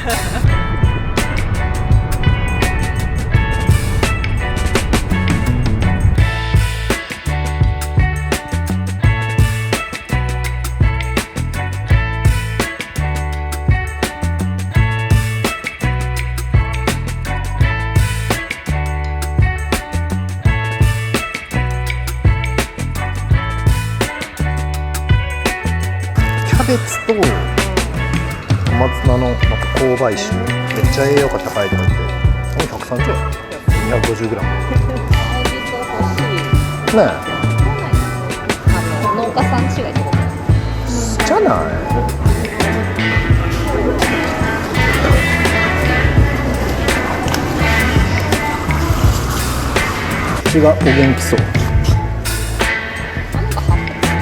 キャベツと小松菜のまた香ばいしめっちゃ栄養価高いとか言って130円 250g ね農家さん違いってことじゃない口がお元気そう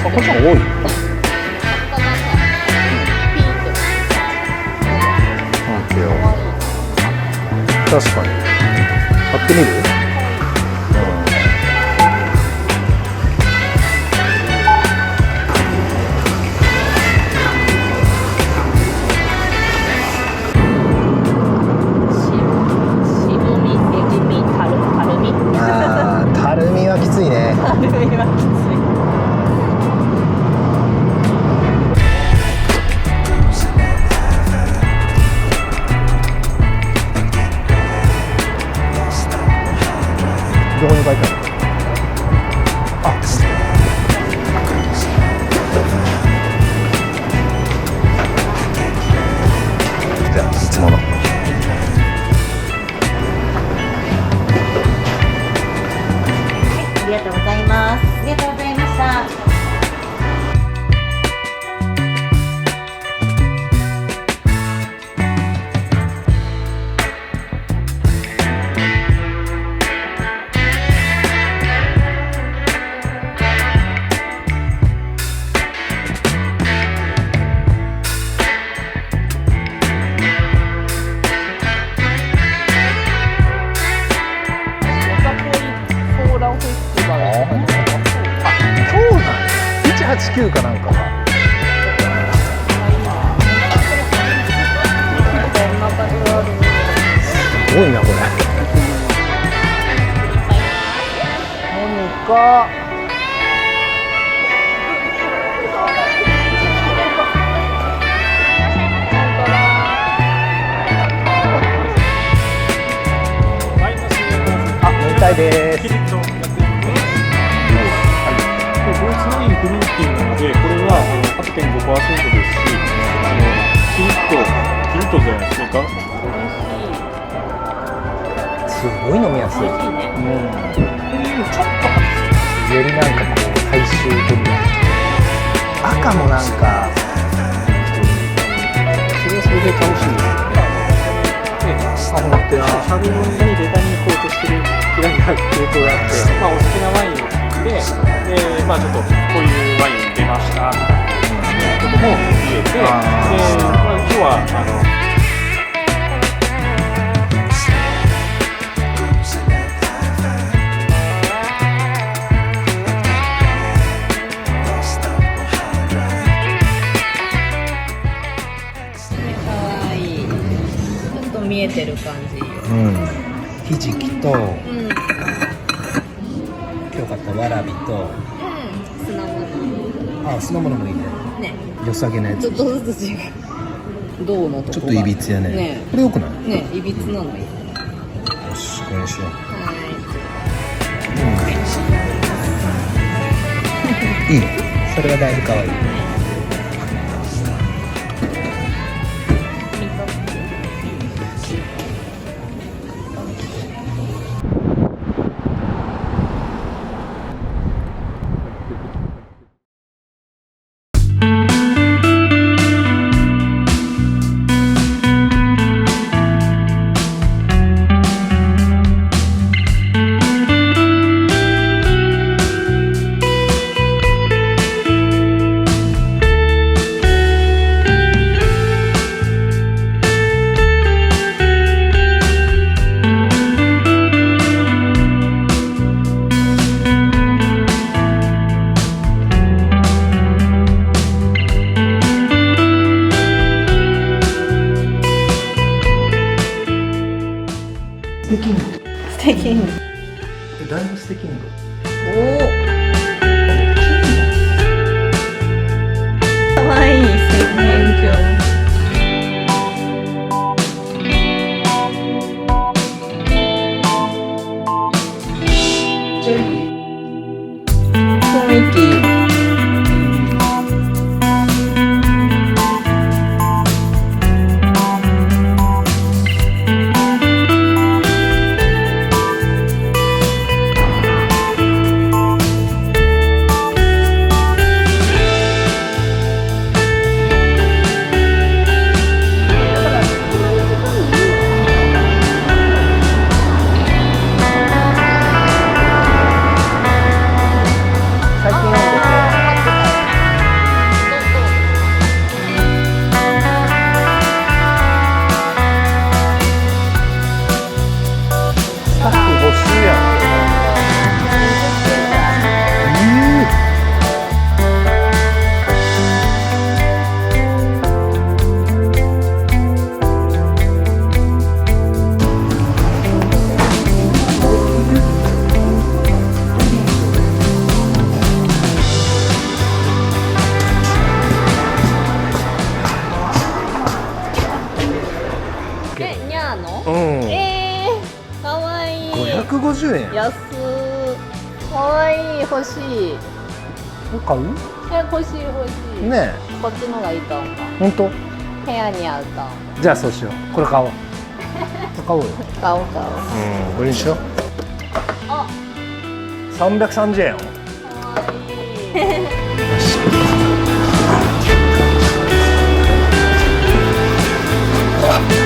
赤ちゃん多い確かに買ってみる？渋み、えぐみ、たるみ。ああ、たるみはきついね。たるみはきつい。どこに書いてある？あ、じゃあいつもの。ありがとうございます。ありがとうございました。189かなんかがすごいなこれ何かあ、飲みたいです。ドイツワインフルーティーなので、これは8.5% ですし、キリッとじゃないですか。すごい飲みやすい。美味しいね。ちょっとよりなんかこう大衆的な赤もなんかそれはそれで楽しいですね。あ、本当やシャルドネにベタに行こうとしてる系統があって、お好きなワインを聞いて、ちょっとこういうワイン出ましたみたいなことも言えて、今日は見えてる感じ。ひじきと、今日買ったわらびと、酢の物。あ、酢の物もいいね。ね。良さげなやつ。ちょっとずつ違う。銅のとこがちょっといびつやね。ね。これ良くない？ね、いびつなのいい。よし、これにしよう。いい。それはだいぶ可愛い。最近。だいぶ素敵なの。おお。かわいい洗面所。雰囲気いい。最近読んでて、スタッフ募集やん。ニャーの？うん。かわいい。550円。安。かわいい、欲しい。買う？欲しい欲しい。ねこっちのがいいと思う。え。本当？部屋に合うと思う。じゃあそうしよう。これ買おう。買おうよ。買おう買おう。うん。これにしよう。あ、 330円。かわいい。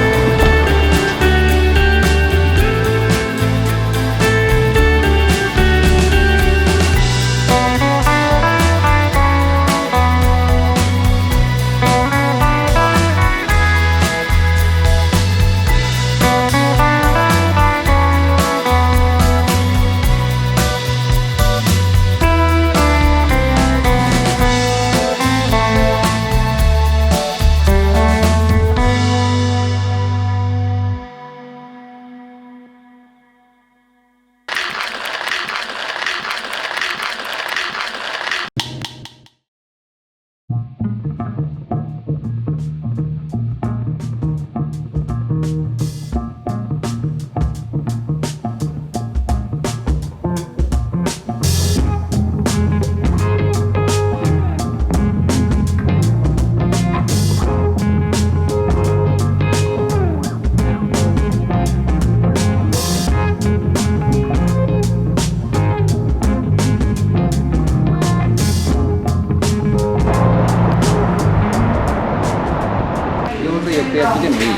焼きでもいい？うん。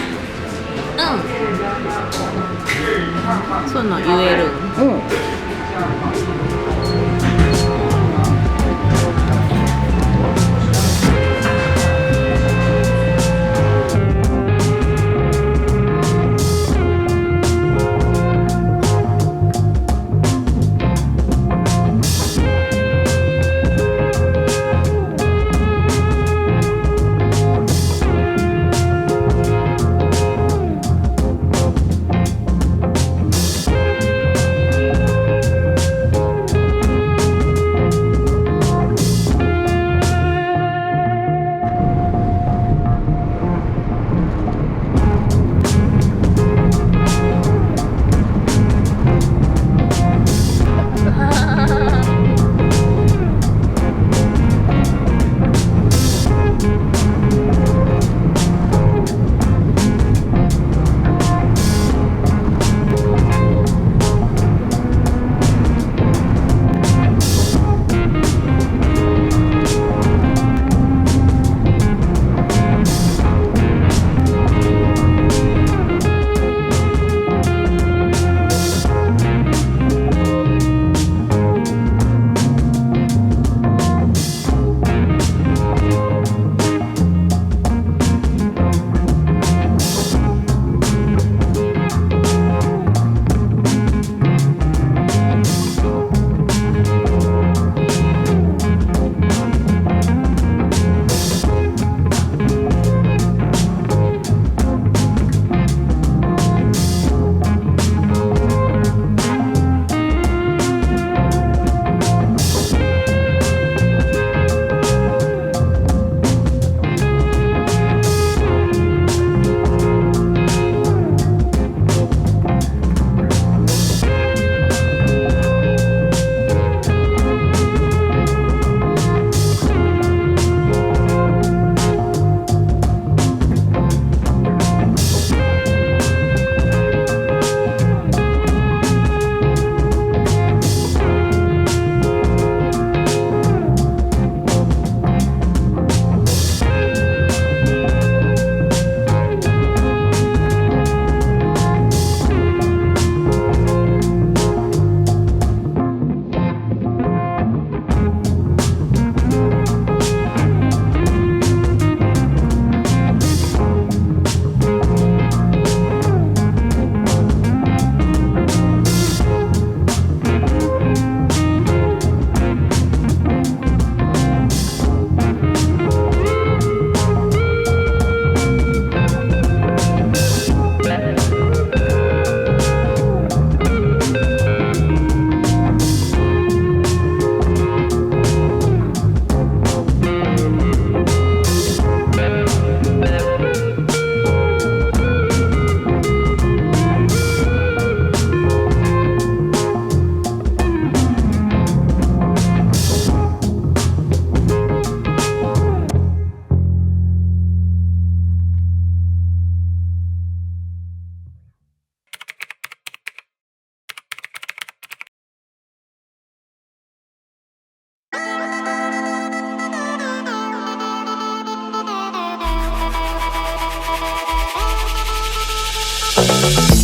そういうの言える。うん。す。